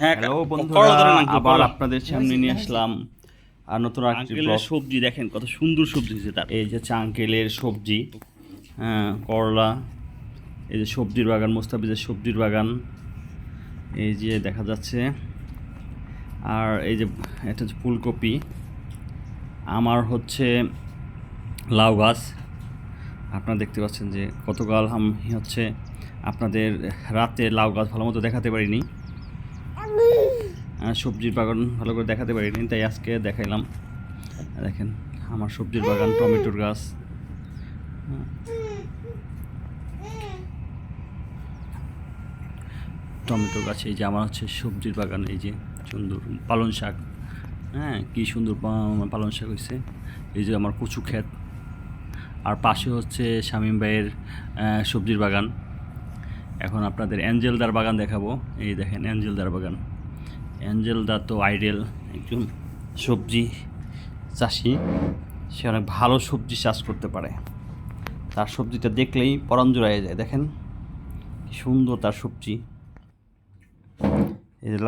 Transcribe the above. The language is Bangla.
হ্যালো বন্ধুরা, আবার আপনাদের সামনে নিয়ে আসলাম আর নতুন একটি ব্লগ। সবজি দেখেন কত সুন্দর সবজি হয়েছে তার। এই যে আঙ্কেলের সবজি, হ্যাঁ, করলা, এই যে সবজির বাগান, মোস্তাফিজের সবজির বাগান, এই যে দেখা যাচ্ছে। আর এই যে এটা হচ্ছে ফুলকপি, আমার হচ্ছে লাউ গাছ। আপনারা দেখতে পাচ্ছেন যে গতকাল আমি হচ্ছে আপনাদের রাতে লাউ গাছ ভালো মতো দেখাতে পারিনি, সবজির বাগান ভালো করে দেখাতে পারিনি, তাই আজকে দেখাইলাম। দেখেন আমার সবজির বাগান, টমেটোর গাছ, টমেটো গাছ। এই যে আমার হচ্ছে সবজির বাগান, এই যে সুন্দর পালং শাক, হ্যাঁ, কী সুন্দর পালং শাক হয়েছে। এই যে আমার কচু ক্ষেত, আর পাশে হচ্ছে শামীম ভাইয়ের সবজির বাগান। এখন আপনাদের অ্যাঞ্জেলদার বাগান দেখাবো। এই দেখেন অ্যাঞ্জেলদার বাগান। অ্যাঞ্জেলদা তো আইডিয়াল একজন সবজি চাষি, সে অনেক ভালো সবজি চাষ করতে পারে। তার সবজিটা দেখলেই পরাণ জুড়াইয়া যায়। দেখেন কি সুন্দর তার সবজি। এই যে